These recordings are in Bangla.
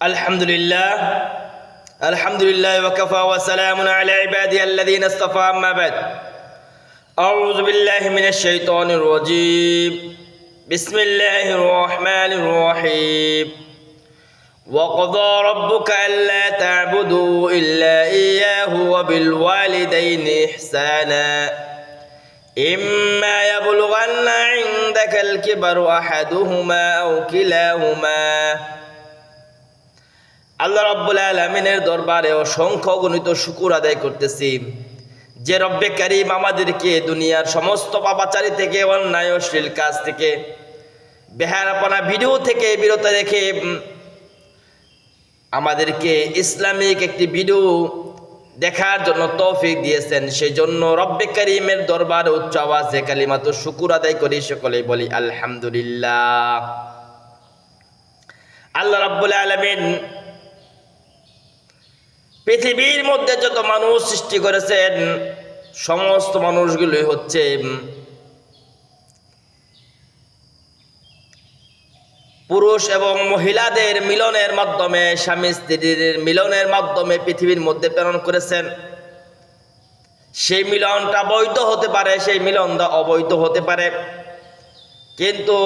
الحمد لله وكفى وسلام على عبادي الذين اصطفى أما بعد أعوذ بالله من الشيطان الرجيم بسم الله الرحمن الرحيم وقضى ربك ألا تعبدوا إلا إياه وبالوالدين إحسانا إما يبلغن عندك الكبر أحدهما أو كلاهما আল্লাহ রাব্বুল আলামিনের দরবারে অসংখ্য গণিত শুকর আদায় করতেছি যে রব্বে কারীম আমাদেরকে দুনিয়ার সমস্ত পাপাচারী থেকে, অন্যায় অশ্লীল কাজ থেকে, বেহায়াপনা ভিডিও থেকে বিরত রেখে আমাদেরকে ইসলামিক একটি ভিডিও দেখার জন্য তৌফিক দিয়েছেন। সেই জন্য রব্বে কারীমের দরবারে উচ্চ আওয়াজে কালিমাতু শুকর আদায় করি, সকলেই বলি আলহামদুলিল্লাহ। আল্লাহ রাব্বুল আলামিন পৃথিবীর মধ্যে যত মানুষ সৃষ্টি করেছেন সমস্ত মানুষগুলোই হচ্ছে পুরুষ এবং মহিলাদের মিলনের মাধ্যমে, স্বামী স্ত্রীর মিলনের মাধ্যমে পৃথিবীর মধ্যে প্রেরণ করেছেন। সেই মিলনটা বৈধ হতে পারে, সেই মিলনটা অবৈধ হতে পারে, কিন্তু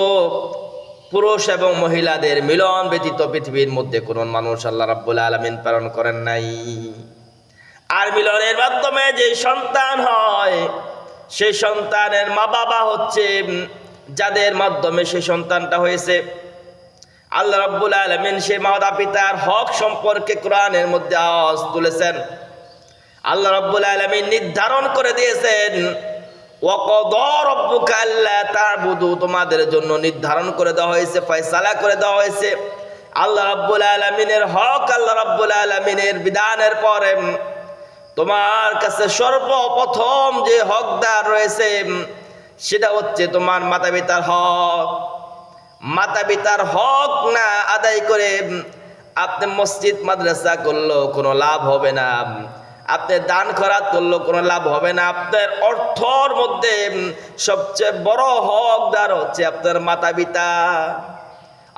পুরুষ এবং মহিলাদের মিলন ব্যতীত পৃথিবীর মধ্যে কোন মানুষ আল্লাহ রাব্বুল আলামিন প্রেরণ করেন নাই। আর মিলনের মাধ্যমে যে সন্তান হয়, সেই সন্তানের মা বাবা হচ্ছে যাদের মাধ্যমে সেই সন্তানটা হয়েছে। আল্লাহ রাব্বুল আলামিন সেই মাতা পিতার হক সম্পর্কে কোরআনের মধ্যে আওয়াজ তুলেছেন। আল্লাহ রাব্বুল আলামিন নির্ধারণ করে দিয়েছেন ওয়াকদা রাব্বুকা আল্লা তা'বুদু, তোমাদের জন্য নির্ধারণ করে দেওয়া হয়েছে, ফয়সালা করে দেওয়া হয়েছে। আল্লাহ রাব্বুল আলামিনের হক, আল্লাহ রাব্বুল আলামিনের বিধানের পরে তোমার কাছে সর্বপ্রথম যে হকদার রয়েছে সেটা হচ্ছে তোমার মাতা পিতার হক। মাতা পিতার হক না আদায় করে আপনি মসজিদ মাদ্রাসা করলেও কোনো লাভ হবে না, আপনি দান খয়রাত করলেও কোনো লাভ হবে না। আপনার অর্থর মধ্যে সবচেয়ে বড় হকদার হচ্ছে আপনার মাতা পিতা।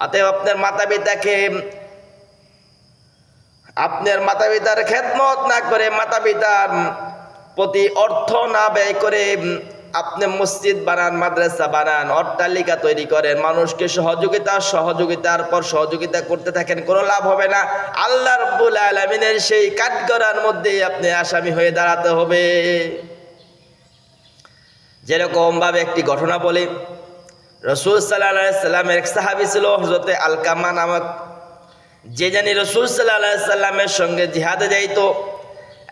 অতএব আপনার মাতা পিতাকে, আপনার মাতা পিতার খেদমত না করে, মাতা পিতার প্রতি অর্থ না ব্যয় করে আপনি মসজিদ বানান, মাদ্রাসা বানান, অট্টালিকা তৈরি করেন, মানুষকে সহযোগিতার পর সহযোগিতা করতে থাকেন, কোনো লাভ হবে না। আল্লাহ রাব্বুল আলামিনের সেই কাঠগড়ার মধ্যে আপনি আসামি হয়ে দাঁড়াতে হবে। যেরকম ভাবে একটি ঘটনা বলি, রাসূল সাল্লাল্লাহু আলাইহি সাল্লামের এক সাহাবী ছিল হযরতে আলকামা নামক, যে জানি রাসূল সাল্লাল্লাহু আলাইহি সাল্লামের সঙ্গে জিহাদে যাইত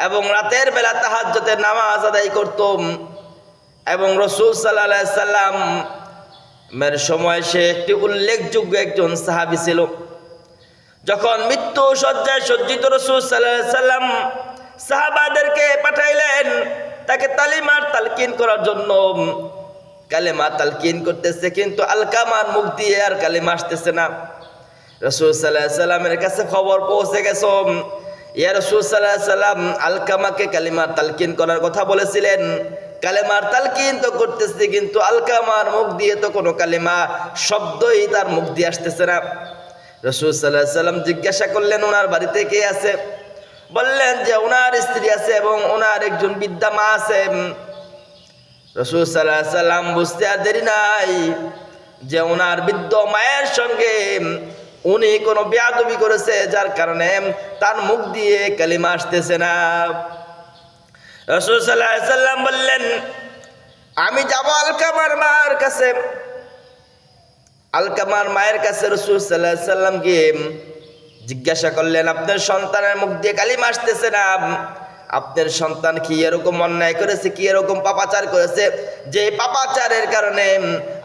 এবং রাতের বেলা তাহাজ্জুদের নামাজ আদায় করত। এবং রাসূল সাল্লাল্লাহু আলাইহি সাল্লামের সময় সে একটি উল্লেখযোগ্য একজন সাহাবী ছিল। যখন মৃত্যু শয্যায় সজ্জিত রাসূল সাল্লাল্লাহু আলাইহি সাল্লাম সাহাবাদেরকে পাঠাইলেন তাকে তালিমার তালকিন করার জন্য। কালেমা তালকিন করতেছে, কিন্তু আলকামার মুখ দিয়ে আর কালেমা আসতেছে না। রাসূল সাল্লাল্লাহু আলাইহি সাল্লামের কাছে খবর পৌঁছে গেছে, ইয়া রাসূল সাল্লাল্লাহু আলাইহি সাল্লাম আলকামাকে কালেমার তালকিন করার কথা বলেছিলেন, কালেমার তালকিন তো করতেছে, কিন্তু আলকামার মুখ দিয়ে তো কোনো কালেমা শব্দই তার মুখ দিয়ে আসতেছে না। রাসূল সাল্লাল্লাহু আলাইহি সাল্লাম জিজ্ঞাসা করলেন ওনার বাড়িতে কে আছে? বললেন যে ওনার স্ত্রী আছে এবং ওনার একজন বৃদ্ধা মা আছে। রাসূল সাল্লাল্লাহু আলাইহি সাল্লাম বুঝতে আর দেরি নাই যে ওনার বৃদ্ধ মায়ের সঙ্গে উনি কোনো বেয়াদবি করেছে, যার কারণে তার মুখ দিয়ে কালিমা আসতেছে না। রাসূল সাল্লাল্লাহু আলাইহি সাল্লাম বললেন আমি যাব আলকামার মায়ের কাছে। আলকামার মায়ের কাছে রাসূল সাল্লাল্লাহু আলাইহি সাল্লাম গিয়ে জিজ্ঞাসা করলেন আপনার সন্তানের মুখ দিয়ে কালিমা আসতেছে না, আপনার সন্তান কি এরকম অন্যায় করেছে, কি এরকম পাপাচার করেছে যে পাপাচারের কারণে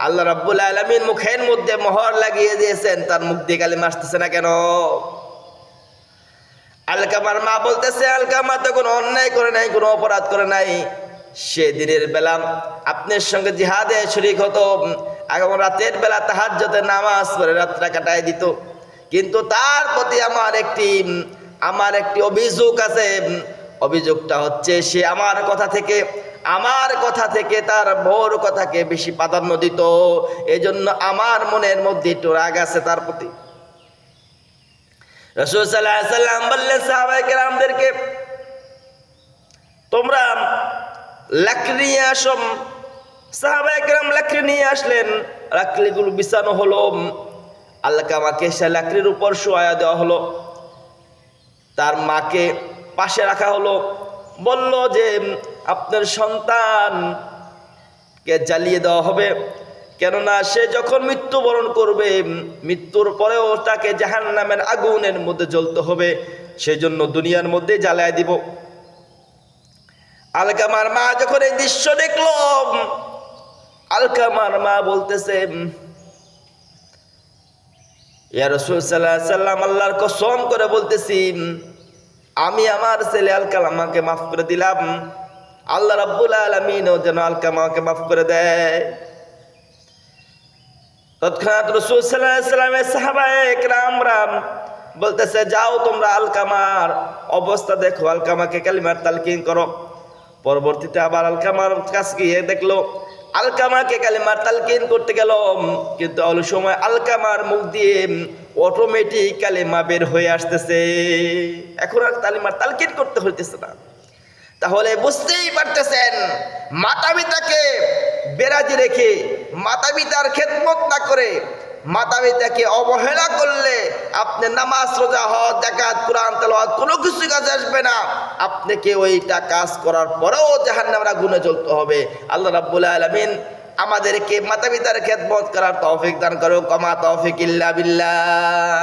আল্লাহ রাব্বুল আলামিন মুখের মধ্যে মোহর লাগিয়ে দিয়েছেন, তার মুখ দিয়ে কালিমা আসতেছে না কেন? আলকামার মা বলতেছে আলকামা তো কোনো অন্যায় করে নাই, কোনো অপরাধ করে নাই। সে দিনের বেলা আপনার সঙ্গে জিহাদে শরীক হতো এবং রাতের বেলা তাহাজ্জুদের নামাজ পড়ে রাতটা কাটায় দিত, কিন্তু তার প্রতি আমার একটি অভিযোগ আছে। অভিযোগটা হচ্ছে সে আমার কথা থেকে তার বউর কথাকে বেশি প্রাধান্য দিত, এজন্য আমার মনের মধ্যে একটু রাগ আছে তার প্রতি। রাসূল সাল্লাল্লাহু আলাইহি সাল্লাম বললেন সাহাবায়ে কেরামদেরকে, তোমরা লাকড়ি নিয়ে আসো। সাহাবায়ে কেরাম লাকড়ি নিয়ে আসলেন। লাকড়িগুলো বিছানো হলো। আলকামাকে সে লাকড়ির উপর শোয়া দেওয়া হলো। তার মাকে পাশে রাখা হলো। বলল যে আপনার সন্তানকে জ্বালিয়ে দেওয়া হবে, কেননা সে যখন মৃত্যুবরণ করবে, মৃত্যুর পরেও তাকে জাহান্নামের আগুনের মধ্যে জ্বলতে হবে, সেই জন্য দুনিয়ার মধ্যে জ্বালায় দিব। আলকামার মা যখন এই দৃশ্য দেখল, আলকামার মা বলতেছে, ইয়া রাসূল সাল্লাল্লাহু আলাইহি সাল্লাম, আল্লাহর কসম করে বলতেছি, আমি আমার ছেলে আলকামাকে মাফ করে দিলাম, আল্লাহ রাব্বুল আলামিনও যেন আলকামাকে মাফ করে দেয়। তৎক্ষণাৎ রাসূল সাল্লাল্লাহু আলাইহি সাল্লামের সাহাবায়ে কেরামরা বলতেছে, যাও তোমরা আলকামার অবস্থা দেখো, আলকামাকে কালিমার তালকিন করো। পরবর্তীতে আবার আলকামার কাছে গিয়ে দেখলো আলকামাকে কালিমার তালকিন করতে গেল, কিন্তু অল সময় আলকামার মুখ দিয়ে অটোমেটিক কালিমা বের হয়ে আসতেছে, এখন আর কালিমার তালকিন করতে হইতেছে না। তাহলে বুঝতেই পারতেছেন, মাতা পিতাকে বেরাজি রেখে, মাতা পিতার খেদমত না করে, মাতা পিতাকে অবহেলা করলে আপনি নামাজ, রোজা, হজ, যাকাত, কুরআন তেলাওয়াত কোনো কিছু কাজে আসবে না। আপনাকে ওইটা কাজ করার পরেও জাহান্নামের আগুনে জ্বলতে হবে। আল্লাহ রাব্বুল আলামিন আমাদেরকে মাতা পিতার খেদমত করার তৌফিক দান করুক। ওয়া মা তৌফিক ইল্লা বিল্লাহ।